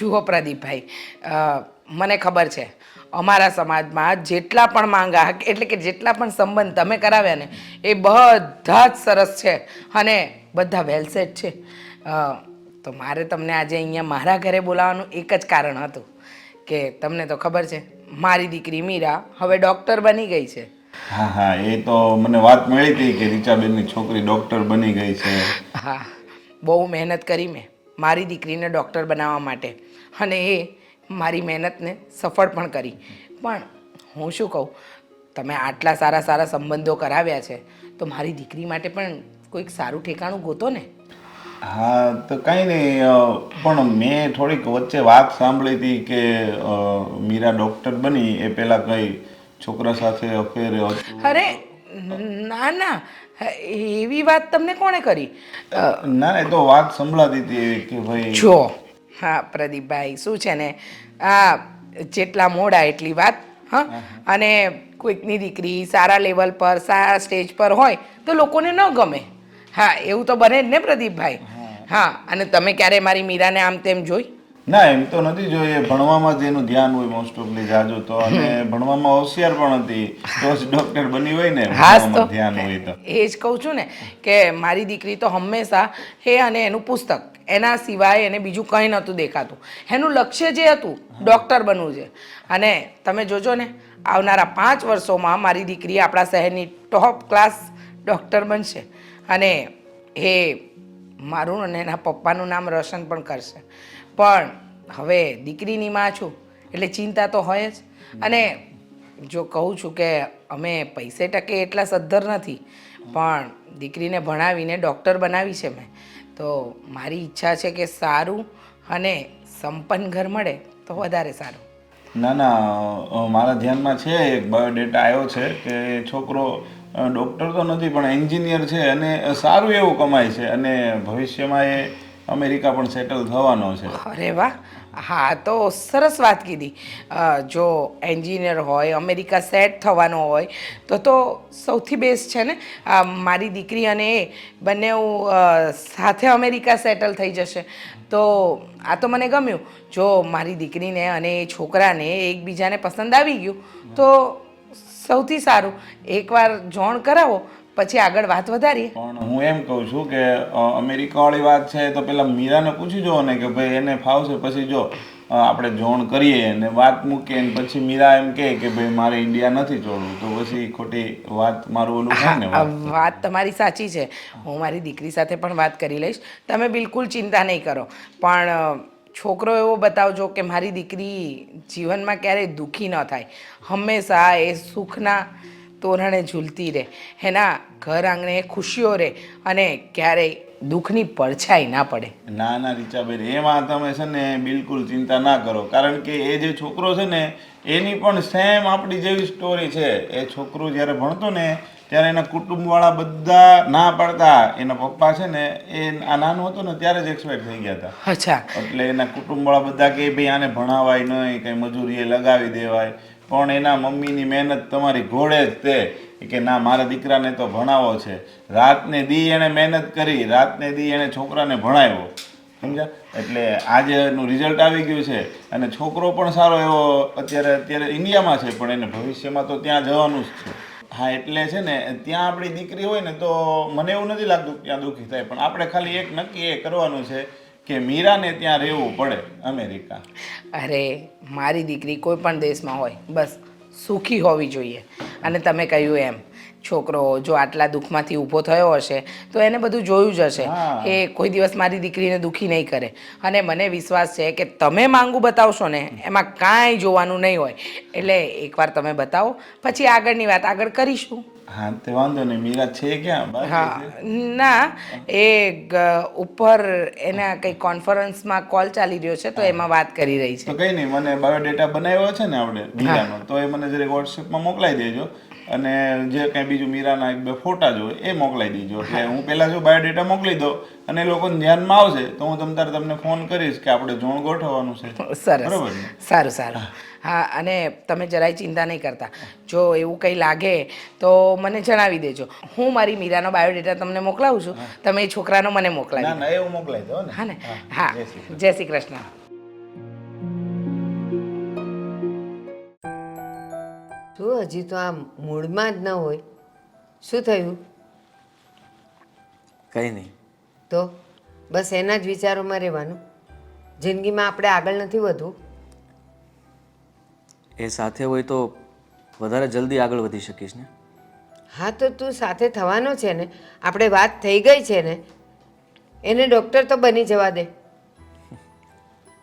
જુઓ પ્રદીપભાઈ, મને ખબર છે અમારા સમાજમાં જેટલા પણ માંગા એટલે કે જેટલા પણ સંબંધ તમે કરાવ્યા ને એ બધા જ સરસ છે અને બધા વેલસેટ છે. તો મારે તમને આજે અહીંયા મારા ઘરે બોલાવવાનું એક જ કારણ હતું કે તમને તો ખબર છે મારી દીકરી મીરા હવે ડૉક્ટર બની ગઈ છે. હા હા, એ તો મને વાત મળી હતી કે રીચાબેનની છોકરી ડૉક્ટર બની ગઈ છે. હા, બહુ મહેનત કરી મેં મારી દીકરીને ડૉક્ટર બનાવવા માટે અને એ મારી મહેનતને સફળ પણ કરી. પણ હું શું કહું, તમે આટલા સારા સારા સંબંધો કરાવ્યા છે તો મારી દીકરી માટે પણ કોઈક સારું ઠેકાણું ગોતો ને. હા તો કાંઈ નહીં, પણ મેં થોડીક વચ્ચે વાત સાંભળી હતી કે મીરા ડૉક્ટર બની એ પહેલાં કંઈ છોકરા સાથે અફેર હતું. અરે ના ના, એવી વાત તમને કોણે કરી? ના એ તો વાત સંભળાતી હતી કે ભાઈ જો હા પ્રદીપભાઈ, શું છે ને આ જેટલા મોડા એટલી વાત. હા, અને કોઈકની દીકરી સારા લેવલ પર સારા સ્ટેજ પર હોય તો લોકોને ન ગમે. હા, એવું તો બને જ ને પ્રદીપભાઈ. હા, અને તમે ક્યારે મારી મીરાને આમ તેમ જોઈ? ના એમ તો નથી જોઈએ, ભણવામાં જ એનું ધ્યાન હોય મોસ્ટ ઓફલી જાજુ તો, અને ભણવામાં હોશિયાર પણ હતી તો જ ડૉક્ટર બની હોય ને, હાસ તો ભણવામાં ધ્યાન હોય તો. એ જ કહું છું ને કે મારી દીકરી તો હંમેશા એ અને એનું પુસ્તક એના સિવાય એને બીજું કંઈ નહોતું દેખાતું. એનું લક્ષ્ય જે હતું ડૉક્ટર બનવું છે. અને તમે જોજો ને આવનારા 5 વર્ષોમાં મારી દીકરી આપણા શહેરની ટોપ ક્લાસ ડૉક્ટર બનશે અને એ મારું અને એના પપ્પાનું નામ રોશન પણ કરશે. પણ હવે દીકરીની માં છું એટલે ચિંતા તો હોય જ. અને જો કહું છું કે અમે પૈસે ટકે એટલા સદ્ધર નથી, પણ દીકરીને ભણાવીને ડૉક્ટર બનાવી છે મેં. તો મારી ઈચ્છા છે કે સારું અને સંપન્ન ઘર મળે તો વધારે સારું. ના ના, મારા ધ્યાનમાં છે એક બાયોડેટા આવ્યો છે કે છોકરો ડૉક્ટર તો નથી પણ એન્જિનિયર છે અને સારું એવું કમાય છે અને ભવિષ્યમાં એ અમેરિકા પણ સેટલ થવાનો છે. અરે વાહ, હા તો સરસ વાત કીધી. જો એન્જિનિયર હોય અમેરિકા સેટ થવાનો હોય તો સૌથી બેસ્ટ છે ને. મારી દીકરી અને એ બંને સાથે અમેરિકા સેટલ થઈ જશે તો આ તો મને ગમ્યું. જો મારી દીકરીને અને એ છોકરાને એકબીજાને પસંદ આવી ગયું તો સૌથી સારું. એકવાર જોણ કરાવો પછી આગળ વાત વધારીએ. પણ હું એમ કહું છું કે અમેરિકાવાળી વાત છે તો પેલા મીરાને પૂછી જુઓ ને કે ભાઈ એને ફાવશે, પછી જો આપણે જોણ કરીએ ને વાત મૂકીએ ને પછી મીરા એમ કહે કે ભાઈ મારે ઇન્ડિયા નથી છોડવું તો પછી ખોટી વાત મારું ઓલું થાય ને. વાત તમારી સાચી છે. હું મારી દીકરી સાથે પણ વાત કરી લઈશ, તમે બિલકુલ ચિંતા નહીં કરો. પણ છોકરો એવો બતાવજો કે મારી દીકરી જીવનમાં ક્યારેય દુઃખી ન થાય, હંમેશા એ સુખના તોરણે ઝૂલતી રહે, એના ઘર આંગણે ખુશીઓ રહે અને ક્યારેય દુઃખની પડછાઈ ના પડે. ના ના રીચાબેન, એમાં તમે છે ને બિલકુલ ચિંતા ના કરો, કારણ કે એ જે છોકરો છે ને એની પણ સેમ આપણી જેવી સ્ટોરી છે. એ છોકરો જ્યારે ભણતો ને ત્યારે એના કુટુંબવાળા બધા ના પાડતા. એના પપ્પા છે ને એ આ નાનો હતો ને ત્યારે જ એક્સપાયર થઈ ગયા હતા. અચ્છા. એટલે એના કુટુંબવાળા બધા કે ભાઈ આને ભણાવાય નહીં, કંઈ મજૂરીએ લગાવી દેવાય, પણ એના મમ્મીની મહેનત તમારી ઘોડે જ તે કે ના મારા દીકરાને તો ભણાવો છે. રાતને દી એણે મહેનત કરી, રાતને દી એણે છોકરાને ભણાવ્યો, સમજ્યા? એટલે આજે એનું રિઝલ્ટ આવી ગયું છે અને છોકરો પણ સારો એવો અત્યારે ઇન્ડિયામાં છે, પણ એને ભવિષ્યમાં તો ત્યાં જવાનું જ છે. હા એટલે છે ને ત્યાં આપણી દીકરી હોય ને તો મને એવું નથી લાગતું ત્યાં દુઃખી થાય, પણ આપણે ખાલી એક નક્કી એ કરવાનું છે કે મીરાને ત્યાં રહેવું પડે અમેરિકા. અરે મારી દીકરી કોઈ પણ દેશમાં હોય બસ સુખી હોવી જોઈએ. અને તમે કહ્યું એમ છોકરો જો આટલા દુઃખમાંથી ઊભો થયો હશે તો એને બધું જોયું જ હશે. એ કોઈ દિવસ મારી દીકરીને દુઃખી નહીં કરે. અને મને વિશ્વાસ છે કે તમે માંગુ બતાવશો ને એમાં કાંઈ જોવાનું નહીં હોય. એટલે એકવાર તમે બતાવો પછી આગળની વાત આગળ કરીશું. હા તે વાંધો નહીં. મીરા છે ક્યાં? હા ના, એ ઉપર એના કંઈ કોન્ફરન્સમાં કોલ ચાલી રહ્યો છે તો એમાં વાત કરી રહી છે. તો કંઈ નહીં, મને બાયોડેટા બનાવ્યો છે ને આપણે મીરાનો, તો એ મને જરા વોટ્સએપમાં મોકલાવી દેજો અને જે કંઈ બીજું મીરાના 1-2 ફોટા જો એ મોકલાવી દેજો. એટલે હું પહેલાં જો બાયોડેટા મોકલી દઉં અને એ લોકોને ધ્યાનમાં આવશે તો હું તમને ફોન કરીશ કે આપણે જોણ ગોઠવવાનું છે. સરસ, બરાબર ને? સારું સારું. હા, અને તમે જરાય ચિંતા નહીં કરતા. જો એવું કંઈ લાગે તો મને જણાવી દેજો. હું મારી મીરાનો બાયોડેટા તમને મોકલાવું છું, તમે એ છોકરાનો મને મોકલાવી. ના ના, એવું મોકલાવી દો ને. હા ને? હા, જય શ્રી કૃષ્ણ. તું હજી તો આ મૂડમાં જ ન હોય. શું થયું? કંઈ નહીં. તો બસ એના જ વિચારોમાં રહેવાનું. જિંદગીમાં આપણે આગળ નથી વધવું. એ સાથે હોય તો વધારે જલ્દી આગળ વધી શકીશ ને. હા તો તું સાથે થવાનો છે ને. આપણે વાત થઈ ગઈ છે ને. એને ડૉક્ટર તો બની જવા દે.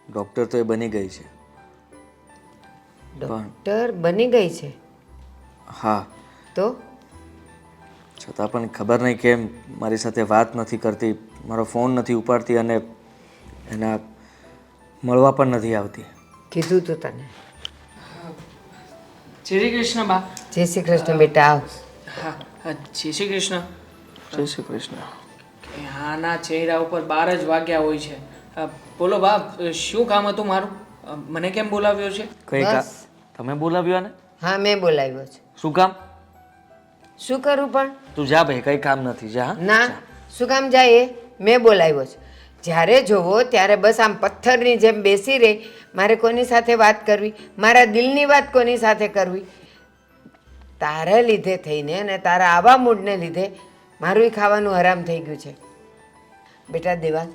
ડૉક્ટર તો એ બની ગઈ છે. ડૉક્ટર બની ગઈ છે હા, તો છતાં પણ ખબર નહીં કેમ મારી સાથે વાત નથી કરતી, મારો ફોન નથી ઉપાડતી અને એના મળવા પણ નથી આવતી. કીધું તું તને. જય શ્રી કૃષ્ણ બા. જય શ્રી કૃષ્ણ બેટા. આવ. હા જય શ્રી કૃષ્ણ. જય શ્રી કૃષ્ણ. આના ચહેરા ઉપર 12 જ વાગ્યા હોય છે. બોલો બા, શું કામ હતું મારું? મને કેમ બોલાવ્યો છે? કઈ કામ? બસ. તમે બોલાવ્યો ને? હા મેં બોલાવ્યો છે. શું કામ? શું કરું પણ? તું જા ભાઈ, કઈ કામ નથી. જા. હા? ના, શું કામ જાય? એ મેં બોલાવ્યો છે. જ્યારે જોવો ત્યારે બસ આમ પથ્થરની જેમ બેસી રહી. મારે કોની સાથે વાત કરવી? મારા દિલની વાત કોની સાથે કરવી? તારા લીધે થઈને અને તારા આવા મૂડને લીધે મારું ખાવાનું હરામ થઈ ગયું છે. બેટા દેવાંગ,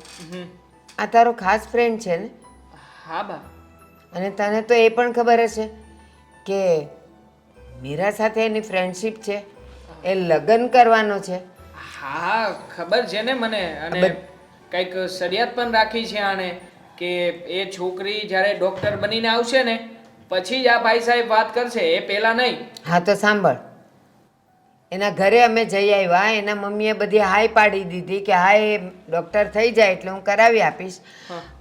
આ તારો ખાસ ફ્રેન્ડ છે ને? હા બા. અને તને તો એ પણ ખબર હશે કે મીરા સાથે એની ફ્રેન્ડશિપ છે. એ લગ્ન કરવાનો છે. હા ખબર છે ને મને. અને કંઈક શરિયાત પણ રાખી છે આણે કે એ છોકરી જ્યારે ડૉક્ટર બનીને આવશે ને પછી જ આ ભાઈ સાહેબ વાત કરશે, એ પહેલાં નહીં. હા તો સાંભળ, એના ઘરે અમે જઈ આવ્યા. એના મમ્મીએ બધી હાય પાડી દીધી કે હા એ ડૉક્ટર થઈ જાય એટલે હું કરાવી આપીશ.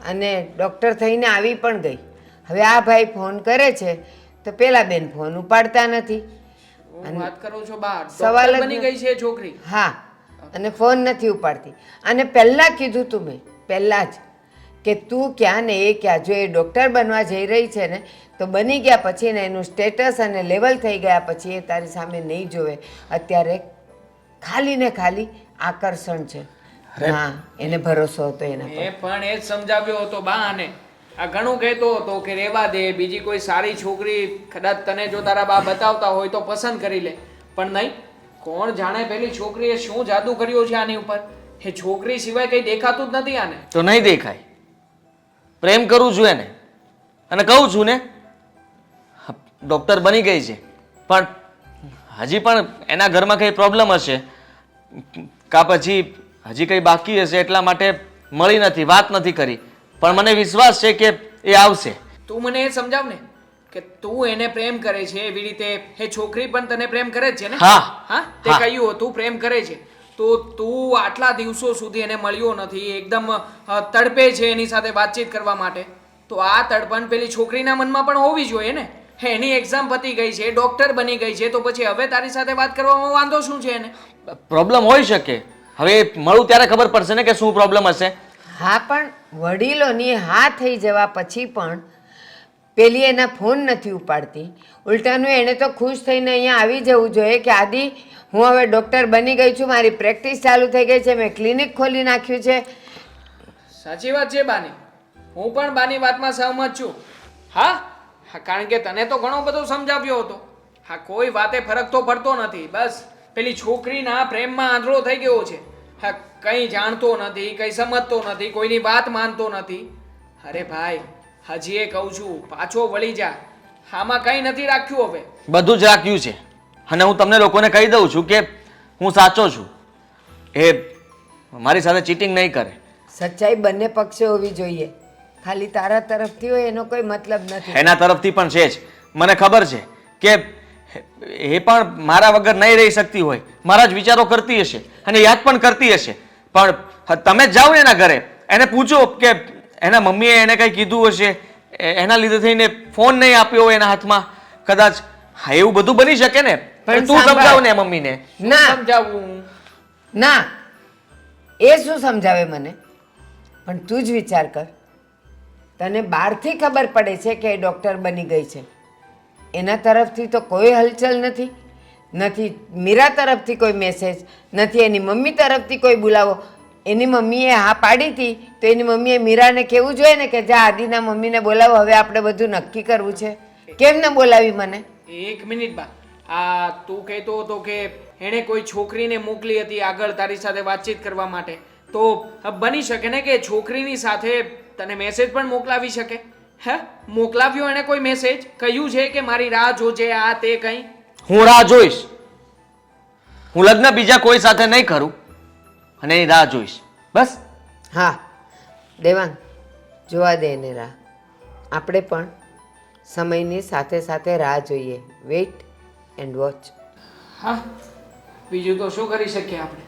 અને ડૉક્ટર થઈને આવી પણ ગઈ. હવે આ ભાઈ ફોન કરે છે તો પેલા બેન ફોન ઉપાડતા નથી. હું વાત કરું છું બા, સવાલ ડૉક્ટર જ બની ન- ગઈ છે એ છોકરી. હા, અને ફોન નથી ઉપાડતી. અને પહેલાં કીધું તું મેં પહેલાં જ કે તું ક્યાં ને એ ક્યાં. જો એ ડૉક્ટર બનવા જઈ રહી છે ને તો બની ગયા પછી ને એનું સ્ટેટસ અને લેવલ થઈ ગયા પછી એ તારી સામે નહીં જોવે. અત્યારે ખાલી ને ખાલી આકર્ષણ છે. હા, એને ભરોસો હતો એના પર. મેં પણ એ જ સમજાવ્યો હતો બા આને. આ ઘણું કહેતો હતો કે રેવા દે, બીજી કોઈ સારી છોકરી કદાચ તને જો તારા બા બતાવતા હોય તો પસંદ કરી લે. પણ નહીં, કોણ જાણે પેલી છોકરીએ શું જાદુ કર્યો છે આની ઉપર. એ છોકરી સિવાય કંઈ દેખાતું જ નથી આને. તો નહીં દેખાય. પ્રેમ કરું છું એને અને કહું છું ને ડૉક્ટર બની ગઈ છે, પણ હજી પણ એના ઘરમાં કંઈ પ્રોબ્લેમ હશે કાં પછી હજી કંઈ બાકી હશે એટલા માટે મળી નથી, વાત નથી કરી. પણ મને વિશ્વાસ છે કે એ આવશે. તું મને એ સમજાવ ને કે તું એને પ્રેમ કરે છે એવી રીતે એ છોકરી પણ તને પ્રેમ કરે જ છે ને? હા. હા, તે હા. કહ્યું હતું પ્રેમ કરે છે. તો તું આટલા દિવસો સુધી એને મળ્યો નથી, એકદમ તડપે છે એની સાથે વાતચીત કરવા માટે. તો આ તડપણ પેલી છોકરીના મનમાં પણ હોવી જોઈએ ને. એની એક્ઝામ પતી ગઈ છે, ડોક્ટર બની ગઈ છે, તો પછી હવે તારી સાથે વાત કરવામાં વાંધો શું છે એને? પ્રોબ્લેમ હોઈ શકે. હવે મળું ત્યારે ખબર પડશે ને કે શું પ્રોબ્લેમ હશે. હા, પણ વડીલોની હા થઈ જવા પછી પણ પેલી એના ફોન નથી ઉપાડતી. ઉલટાનું એણે તો ખુશ થઈને અહીંયા આવી જવું જોઈએ કે આદિ હું હવે ડૉક્ટર બની ગઈ છું, મારી પ્રેક્ટિસ ચાલુ થઈ ગઈ છે, મેં ક્લિનિક ખોલી નાખ્યું છે. સાચી વાત છે બાની. હું પણ બાની વાતમાં સહમત છું. હા હા, કારણ કે તને તો ઘણો બધો સમજાવ્યો હતો. હા, કોઈ વાતે ફરક તો પડતો નથી. બસ પેલી છોકરીના પ્રેમમાં આંધળો થઈ ગયો છે. હા, કંઈ જાણતો નથી, કંઈ સમજતો નથી, કોઈની વાત માનતો નથી. અરે ભાઈ, હજી એ કહું છું, પાછો વળી જા. આમાં કંઈ નથી રાખ્યું હવે. બધું જ રાખ્યું છે અને હું તમને લોકોને કહી દઉં છું કે હું સાચો છું. એ મારી સાથે ચીટિંગ નહીં કરે. સચ્ચાઈ બંને પક્ષે હોવી જોઈએ. ખાલી તારા તરફથી હોય એનો કોઈ મતલબ નથી. એના તરફથી પણ છે જ. મને ખબર છે કે એ પણ મારા વગર નહીં રહી શકતી હોય, મારા જ વિચારો કરતી હશે અને યાદ પણ કરતી હશે. પણ તમે જ જાઓ ને એના ઘરે, એને પૂછો કે એના મમ્મીએ એને કંઈ કીધું હશે, એના લીધે થઈને ફોન નહીં આપ્યો હોય એના હાથમાં કદાચ. હા, એવું બધું બની શકે ને. પણ તું સાંભળ. સમજાવ ને મમ્મીને. ના સમજાવવું ના, એ શું સમજાવે મને? પણ તું જ વિચાર કર. તને બહારથી ખબર પડે છે કે એ ડૉક્ટર બની ગઈ છે. એના તરફથી તો કોઈ હલચલ નથી. નથી મીરા તરફથી કોઈ મેસેજ, નથી એની મમ્મી તરફથી કોઈ બોલાવો. એની મમ્મીએ હા પાડી હતી તો એની મમ્મીએ મીરાને કહેવું જોઈએ ને કે જા આદિના મમ્મીને બોલાવો, હવે આપણે બધું નક્કી કરવું છે. કેમ ન બોલાવી મને? એક મિનિટ બા, આ તું કહેતો હતો કે એણે કોઈ છોકરીને મોકલી હતી આગળ તારી સાથે વાતચીત કરવા માટે, તો બની શકે ને કે છોકરીની સાથે તને મેસેજ પણ મોકલાવી શકે. હે, મોકલાવ્યો એણે કોઈ મેસેજ? કહ્યું છે કે મારી રાહ જોજે આ તે કંઈ? હું રાહ જોઈશ. હું લગ્ન બીજા કોઈ સાથે નહીં કરું અને એની રાહ જોઈશ, બસ. હા દેવાંગ, જોવા દે એને રાહ. આપણે પણ સમયની સાથે સાથે રાહ જોઈએ. Weight and watch. હા, બીજું તો શું કરી શકીએ આપણે?